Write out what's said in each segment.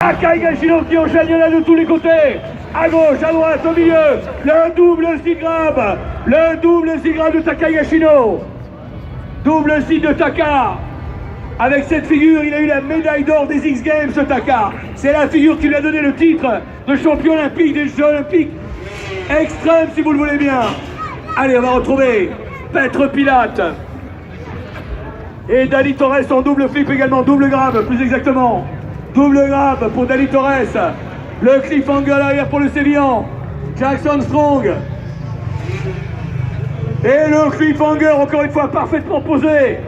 Takai Higashino qui enchaîne là de tous les côtés. À gauche, à droite, au milieu. Le double 6 grammes. Le double 6 grammes de Takai Higashino. Double 6 de Taka. Avec cette figure, il a eu la médaille d'or des X Games, ce Taka. C'est la figure qui lui a donné le titre de champion olympique des Jeux olympiques extrêmes, si vous le voulez bien. Allez, on va retrouver Petr Pilate. Et Dani Torres en double flip également, double grab, plus exactement. Double grab pour Dani Torres. Le cliffhanger arrière pour le Sévillan. Jackson Strong. Et le cliffhanger, encore une fois, parfaitement posé.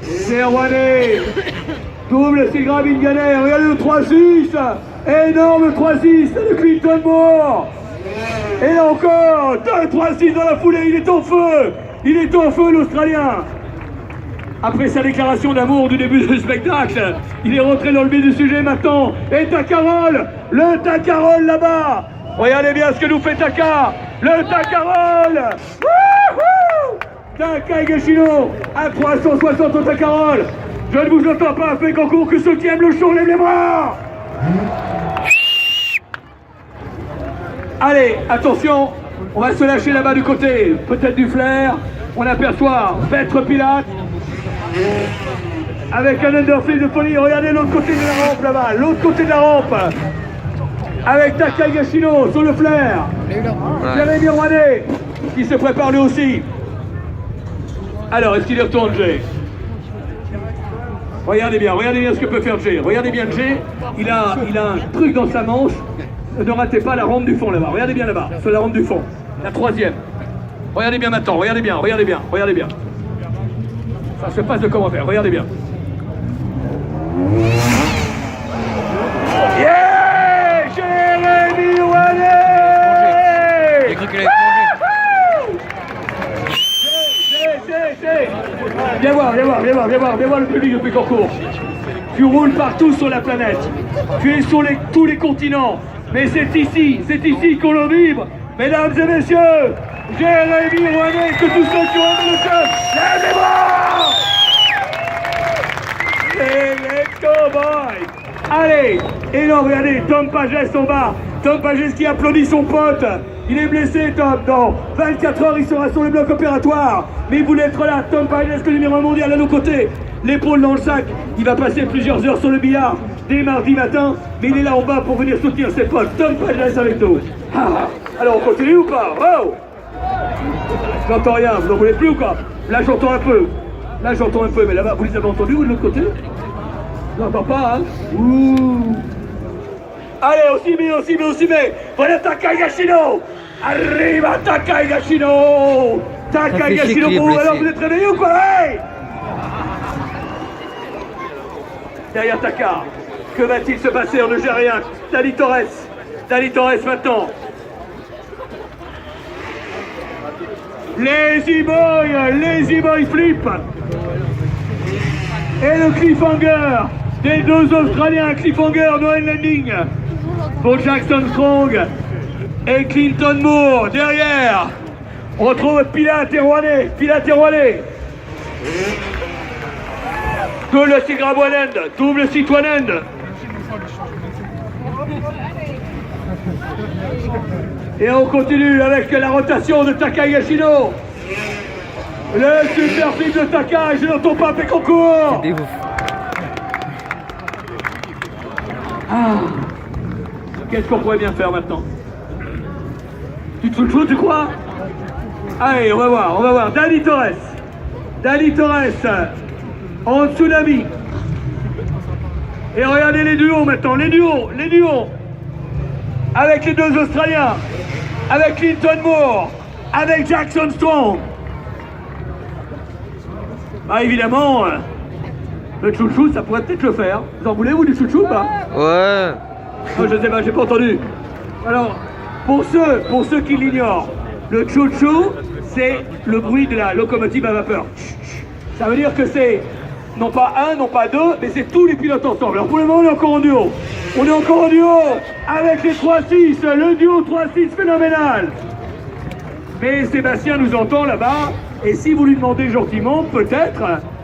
Serwane. Double 6 grab Inganer. Regardez le 3-6. Énorme 3-6 de Clinton Moore. Et là encore, 2-3-6 dans la foulée, il est en feu. Il est en feu, l'Australien. Après sa déclaration d'amour du début du spectacle, il est rentré dans le vif du sujet maintenant. Et Takarol, le Takarol là-bas. Regardez bien ce que nous fait Taka. Le Takarol. Taka Higashino à 360 au Takarol. Je ne vous entends pas, fait qu'en cours que ceux qui aiment le show lèvent les bras. Allez, attention, on va se lâcher là-bas du côté, peut-être du flair. On aperçoit Petr Pilate avec un underflip de folie. Regardez l'autre côté de la rampe là-bas, l'autre côté de la rampe. Avec Takai Higashino sur le flair. Jérémy Rouanet qui se prépare lui aussi. Alors, est-ce qu'il y retourne, Jay? Regardez bien ce que peut faire Jay. Regardez bien Jay, il a un truc dans sa manche. Ne ratez pas la rampe du fond là-bas. Regardez bien là-bas, sur la rampe du fond. La troisième. Regardez bien maintenant, regardez bien. Ça se passe de commentaires, regardez bien. Yeah! Jérémy Rouanet! J'ai cru qu'il allait plonger. Viens voir le public depuis Concours. Tu roules partout sur la planète. Tu es sur tous les continents. Mais c'est ici qu'on le vibre. Mesdames et messieurs, Jérémy Rouanet, que tous ceux qui ont le cœur, lèvez les bras! Et les cowboys! Allez! Et non, regardez, Tom Pages en bas. Tom Pages qui applaudit son pote. Il est blessé, Tom. Dans 24 heures, il sera sur le bloc opératoire. Mais il voulait être là. Tom Pages, le numéro 1 mondial à nos côtés. L'épaule dans le sac. Il va passer plusieurs heures sur le billard dès mardi matin. Mais il est là en bas pour venir soutenir ses potes. Tom Pages avec nous. Ah. Alors, on continue ou pas? Oh! J'entends rien. Vous n'en voulez plus ou quoi? Là, j'entends un peu. Mais là-bas, vous les avez entendus ou de l'autre côté? Je n'entends pas, hein? Ouh! Allez, aussi mais voilà Takai Higashino. Arriva Takai Higashino. Takai Higashino pour vous. Alors vous êtes réveillés ou quoi? Hey! Derrière Taka, que va-t-il se passer? On ne gère rien. Dani Torres maintenant. Lazy boy flip. Et le cliffhanger des deux Australiens, cliffhanger Noël Landing pour Jackson Strong et Clinton Moore. Derrière, on retrouve Pilate et Rouanet. Double 6 grab one end, double 6 one end. Et on continue avec la rotation de Takai Higashino. Le super flip de Taka, je n'entends pas Péconcourt. C'est ouf. Ah. Qu'est-ce qu'on pourrait bien faire maintenant? Tu te fous, tu crois? Allez, on va voir. Dani Torres en tsunami. Et regardez les duos maintenant, les duos. Avec les deux Australiens, avec Clinton Moore, avec Jackson Strong. Bah évidemment, le chouchou, ça pourrait peut-être le faire. Vous en voulez, vous, du chouchou, pas? Ouais. Oh, je sais pas, j'ai pas entendu. Alors, pour ceux qui l'ignorent, le chouchou, c'est le bruit de la locomotive à vapeur. Ça veut dire que c'est non pas un, non pas deux, mais c'est tous les pilotes ensemble. Alors pour le moment, on est encore en duo. Avec les 3-6, le duo 3-6 phénoménal. Mais Sébastien nous entend là-bas. Et si vous lui demandez gentiment, peut-être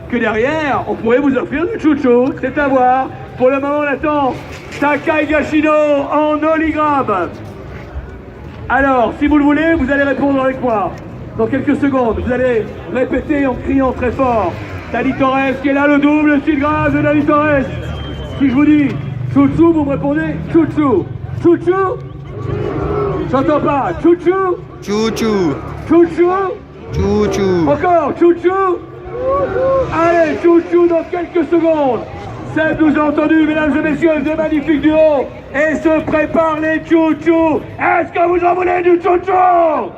que derrière, on pourrait vous offrir du chouchou. C'est à voir. Pour le moment, on attend Takai Gashino en oligramme. Alors, si vous le voulez, vous allez répondre avec moi. Dans quelques secondes, vous allez répéter en criant très fort. Dani Torres qui est là, le double style grâce de Dani Torres. Si je vous dis chouchou, vous me répondez chouchou. Chouchou? J'entends pas. Chouchou? Chouchou. Chouchou? Chouchou. Encore chouchou? Allez, chouchou dans quelques secondes. Seb nous a entendu, mesdames et messieurs, deux magnifiques duos. Et se préparent les chouchous. Est-ce que vous en voulez du chouchou?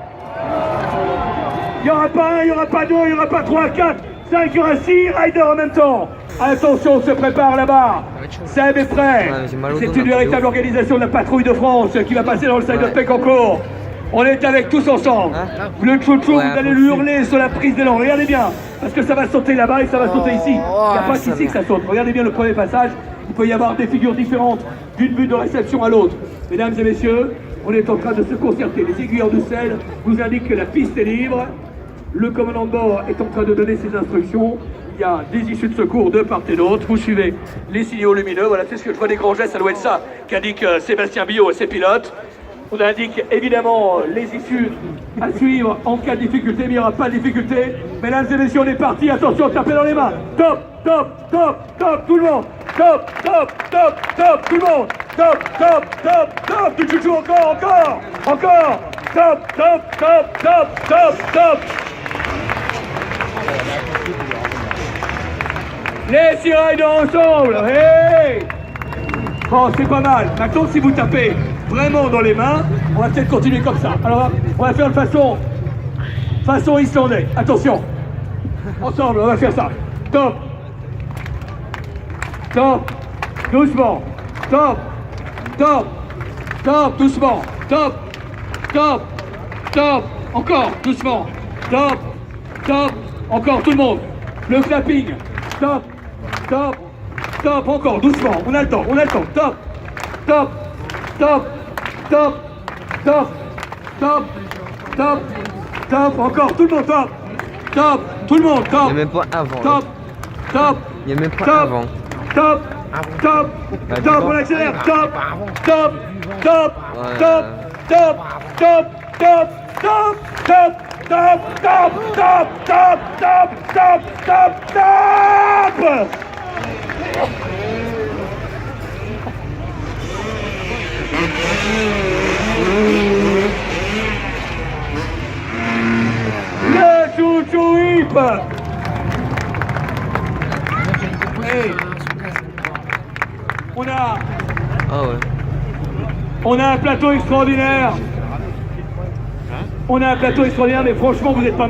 Il n'y aura pas un, il n'y aura pas deux, il n'y aura pas trois, quatre, cinq, il y aura six riders en même temps. Attention, on se prépare là-bas. Seb est prêt. C'est une véritable organisation de la patrouille de France qui va passer dans le side of Pécancourt. On est avec tous ensemble. Le chouchou, vous allez lui hurler sur la prise d'élan. Regardez bien, parce que ça va sauter là-bas et ça va sauter ici. Il n'y a pas qu'ici que ça saute. Regardez bien le premier passage. Il peut y avoir des figures différentes d'une butte de réception à l'autre. Mesdames et messieurs, on est en train de se concerter. Les aiguilleurs de sel nous indiquent que la piste est libre. Le commandant de bord est en train de donner ses instructions. Il y a des issues de secours de part et d'autre. Vous suivez les signaux lumineux. Voilà, c'est ce que je vois des grands gestes. Ça doit être ça qu'indique Sébastien Billot et ses pilotes. On indique évidemment les issues à suivre en cas de difficulté, mais il n'y aura pas de difficulté. Mesdames et messieurs, on est parti. Attention, tapez dans les mains. Top, top, top, top, tout le monde. Top, top, top, top, tout le monde. Top, top, top, top, du chouchou, encore, encore, encore. Top, top, top, top, top, top. Les six riders ensemble. Hey! Bon, c'est pas mal. Maintenant, si vous tapez vraiment dans les mains, on va peut-être continuer comme ça. Alors, on va faire de façon islandais. Attention. Ensemble, on va faire ça. Top. Top. Doucement. Top. Top. Top. Doucement. Top. Top. Top. Encore. Doucement. Top. Top. Encore tout le monde. Le clapping. Top. Top. Top. Encore. Doucement. On a le temps. On a le temps. Top. Top. Top. Top. Top. Top. Top. Top. Encore. Tout le monde. Top. Top. Tout le monde. Top. Il n'y a même pas avant. Top. Top. Il n'y a même pas Top. avant. Top. Top. Top. On accélère. Top. Top. Top. Top. Top. Top. Top. Top. Top. Top. Top. Top. Top. Top. Top. Top. Top. Le chouchou hip. Hey. Ah ouais. On a un plateau extraordinaire. On a un plateau extraordinaire, mais franchement, vous n'êtes pas